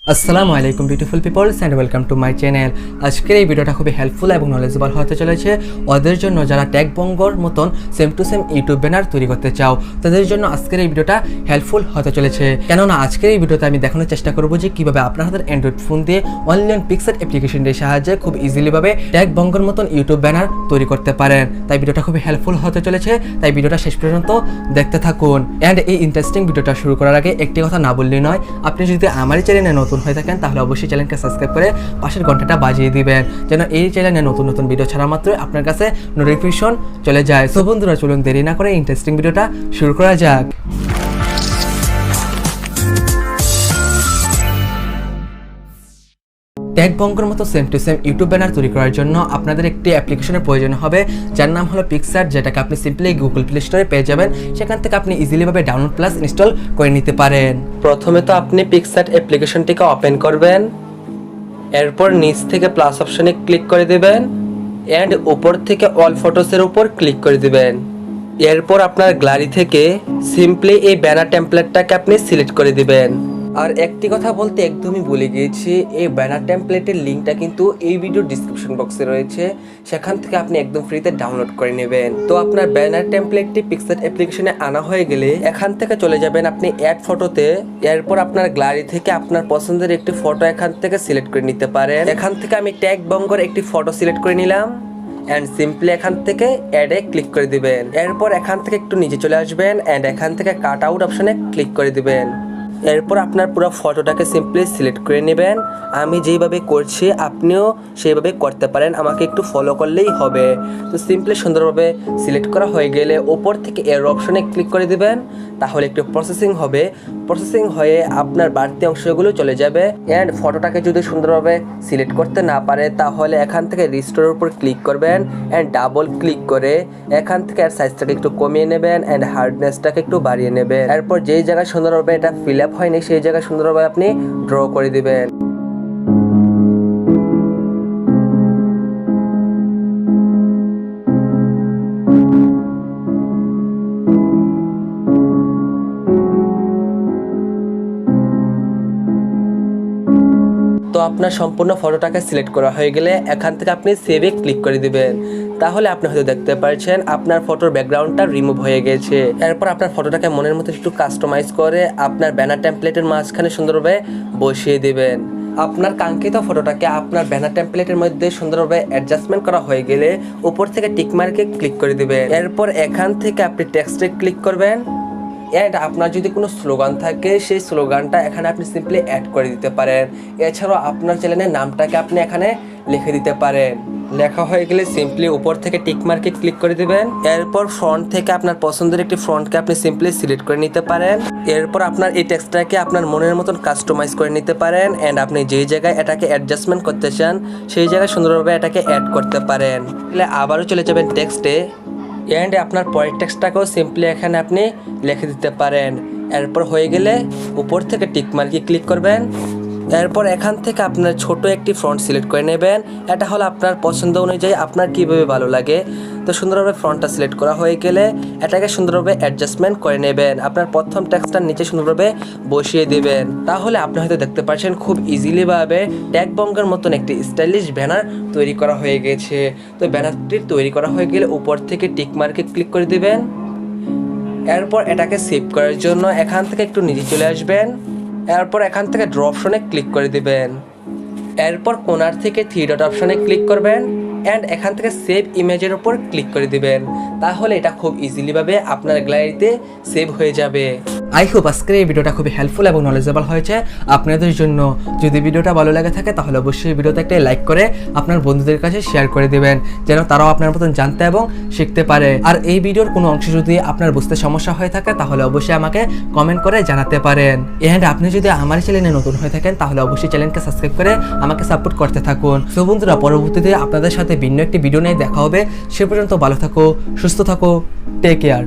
আসসালামু আলাইকুম beautiful people's and welcome to my channel. আজকের এই ভিডিওটা খুবই হেল্পফুল এবং নলেজেবল হতে চলেছে ওদের জন্য যারা ট্যাগ বঙ্গর মতন same to same YouTube banner তৈরি করতে চাও, তাদের জন্য আজকের এই ভিডিওটা হেল্পফুল হতে চলেছে। কেননা আজকের এই ভিডিওতে আমি দেখানোর চেষ্টা করবো যে কীভাবে আপনার হাতের অ্যান্ড্রয়েড ফোন দিয়ে অনলি অন পিক্সেল অ্যাপ্লিকেশনটির সাহায্যে খুব ইজিলিভাবে ট্যাগ বঙ্গর মতন ইউটিউব ব্যানার তৈরি করতে পারেন। তাই ভিডিওটা খুবই হেল্পফুল হতে চলেছে, তাই ভিডিওটা শেষ পর্যন্ত দেখতে থাকুন। অ্যান্ড এই ইন্টারেস্টিং ভিডিওটা শুরু করার আগে একটি কথা না বললেই নয়, আপনি যদি আমার চ্যানেলে নতুন হয়ে থাকেন তাহলে অবশ্যই চ্যানেলকে সাবস্ক্রাইব করে পাশের ঘন্টাটা বাজিয়ে দিবেন, যেন এই চ্যানেলে নতুন নতুন ভিডিও ছাড়া মাত্রই আপনার কাছে নোটিফিকেশন চলে যায়। সো বন্ধুরা, চলুন দেরি না করে ইন্টারেস্টিং ভিডিওটা শুরু করা যাক। ট্যাগ বঙ্গের মতো same to same YouTube banner তৈরি করার জন্য আপনাদের একটি অ্যাপ্লিকেশনের প্রয়োজন হবে, যার নাম হলো পিক্সার, যেটাকে আপনি সিম্পলি গুগল প্লে স্টোরে পেয়ে যাবেন। সেখান থেকে আপনি ইজিলিভাবে ডাউনলোড প্লাস ইনস্টল করে নিতে পারেন। প্রথমে তো আপনি পিক্সার অ্যাপ্লিকেশনটিকে ওপেন করবেন, এরপর নিচ থেকে প্লাস অপশনে ক্লিক করে দেবেন অ্যান্ড উপর থেকে অল ফটোসের উপর ক্লিক করে দেবেন। এরপর আপনার গ্যালারি থেকে সিম্পলি এই ব্যানার টেমপ্লেটটাকে আপনি সিলেক্ট করে দিবেন। আর একটি কথা বলতে একদমই ভুলে গিয়েছি, এই ব্যানার টেমপ্লেটের লিঙ্কটা কিন্তু এই ভিডিওর ডিসক্রিপশন বক্সে রয়েছে, সেখান থেকে আপনি একদম ফ্রিতে ডাউনলোড করে নেবেন। তো আপনার ব্যানার টেমপ্লেটটি পিক্সার অ্যাপ্লিকেশনে আনা হয়ে গেলে এখান থেকে চলে যাবেন আপনি অ্যাড ফটোতে। এরপর আপনার গ্যালারি থেকে আপনার পছন্দের একটি ফটো এখান থেকে সিলেক্ট করে নিতে পারেন। এখান থেকে আমি ট্যাগ বঙ্গর একটি ফটো সিলেক্ট করে নিলাম অ্যান্ড সিম্পলি এখান থেকে অ্যাডে ক্লিক করে দিবেন। এরপর এখান থেকে একটু নিচে চলে আসবেন অ্যান্ড এখান থেকে কাট আউট অপশনে ক্লিক করে দিবেন। এরপর আপনার পুরো ফটোটাকে সিম্পলি সিলেক্ট করে নেবেন। আমি যেইভাবে করছি আপনিও সেইভাবে করতে পারেন, আমাকে একটু ফলো করলেই হবে। তো সিম্পলি সুন্দরভাবে সিলেক্ট করা হয়ে গেলে ওপর থেকে এর অপশনে ক্লিক করে দিবেন, তাহলে একটু প্রসেসিং হবে। প্রসেসিং হয়ে আপনার বাড়তি অংশগুলো চলে যাবে। অ্যান্ড ফটোটাকে যদি সুন্দরভাবে সিলেক্ট করতে না পারে তাহলে এখান থেকে রিস্টোরের উপর ক্লিক করবেন অ্যান্ড ডাবল ক্লিক করে এখান থেকে এর সাইজটাকে একটু কমিয়ে নেবেন অ্যান্ড হার্ডনেসটাকে একটু বাড়িয়ে নেবেন। এরপর যেই জায়গায় সুন্দরভাবে এটা ফিল আপ হয়নি সেই জায়গায় সুন্দরভাবে আপনি ড্র করে দিবেন। তো আপনার সম্পূর্ণ ফটোটাকে সিলেক্ট করা হয়ে গেলে এখান থেকে আপনি সেভে ক্লিক করে দিবেন। তাহলে আপনি হয়তো দেখতে পাচ্ছেন আপনার ফটোর ব্যাকগ্রাউন্ডটা রিমুভ হয়ে গেছে। এরপর আপনার ফটোটাকে মনের মতো একটু কাস্টমাইজ করে আপনার ব্যানার টেমপ্লেটের মাঝখানে সুন্দরভাবে বসিয়ে দিবেন। আপনার কাঙ্ক্ষিত ফটোটাকে আপনার ব্যানার টেমপ্লেটের মধ্যে সুন্দরভাবে অ্যাডজাস্টমেন্ট করা হয়ে গেলে উপর থেকে টিকমার্কে ক্লিক করে দিবেন। এরপর এখান থেকে আপনি টেক্সটে ক্লিক করবেন অ্যান্ড আপনার যদি কোনো স্লোগান থাকে সেই স্লোগানটা এখানে আপনি সিম্পলি অ্যাড করে দিতে পারেন। এছাড়াও আপনার চ্যানেলের নামটাকে আপনি এখানে লিখে দিতে পারেন। লেখা হয়ে গেলে সিম্পলি উপর থেকে টিকমার্কে ক্লিক করে দিবেন। এরপর ফ্রন্ট থেকে আপনার পছন্দের একটি ফ্রন্টকে আপনি সিম্পলি সিলেক্ট করে নিতে পারেন। এরপর আপনার এই টেক্সটটাকে আপনার মনের মতন কাস্টমাইজ করে নিতে পারেন অ্যান্ড আপনি যেই জায়গায় এটাকে অ্যাডজাস্টমেন্ট করতে চান সেই জায়গায় সুন্দরভাবে এটাকে অ্যাড করতে পারেন। তাহলে আবারও চলে যাবেন টেক্সটে অ্যান্ড আপনার পরের টেক্সটটাকেও সিম্পলি এখানে আপনি লিখে দিতে পারেন। এরপর হয়ে গেলে উপর থেকে টিকমার্কে ক্লিক করবেন। এরপর এখান থেকে আপনার ছোট একটি ফ্রন্ট সিলেক্ট করে নেবেন। এটা হলো আপনার পছন্দ অনুযায়ী আপনার কীভাবে ভালো লাগে। তো সুন্দরভাবে ফ্রন্টটা সিলেক্ট করা হয়ে গেলে এটাকে সুন্দরভাবে অ্যাডজাস্টমেন্ট করে নেবেন। আপনার প্রথম টেক্সটটার নিচে সুন্দরভাবে বসিয়ে দেবেন। তাহলে আপনি হয়তো দেখতে পাচ্ছেন খুব ইজিলিভাবে ট্যাগ বঙ্গের মতন একটি স্টাইলিশ ব্যানার তৈরি করা হয়ে গেছে। তো ব্যানারটি তৈরি করা হয়ে গেলে উপর থেকে টিকমার্কে ক্লিক করে দিবেন। এরপর এটাকে সেভ করার জন্য এখান থেকে একটু নিচে চলে আসবেন। এরপর এখান থেকে ড্র অপশনে ক্লিক করে দিবেন। এরপর কোণার থেকে থ্রি ডট অপশনে ক্লিক করবেন অ্যান্ড এখান থেকে সেভ ইমেজের উপর ক্লিক করে দিবেন। তাহলে এটা খুব ইজিলিভাবে আপনার গ্যালারিতে সেভ হয়ে যাবে। আই হোপ আজকের এই ভিডিওটা খুবই হেল্পফুল এবং নলেজেবল হয়েছে আপনাদের জন্য। যদি ভিডিওটা ভালো লাগে থাকে তাহলে অবশ্যই ভিডিওতে একটা লাইক করে আপনার বন্ধুদের কাছে শেয়ার করে দেবেন, যেন তারাও আপনার মতন জানতে এবং শিখতে পারে। আর এই ভিডিওর কোনো অংশ যদি আপনার বুঝতে সমস্যা হয়ে থাকে তাহলে অবশ্যই আমাকে কমেন্ট করে জানাতে পারেন। এন্ড আপনি যদি আমার চ্যানেলে নতুন হয়ে থাকেন তাহলে অবশ্যই চ্যানেলকে সাবস্ক্রাইব করে আমাকে সাপোর্ট করতে থাকুন। সো বন্ধুরা, পরবর্তীতে আপনাদের সাথে ভিন্ন একটি ভিডিও নিয়ে দেখা হবে। সে পর্যন্ত ভালো থাকো, সুস্থ থাকো, টেক কেয়ার।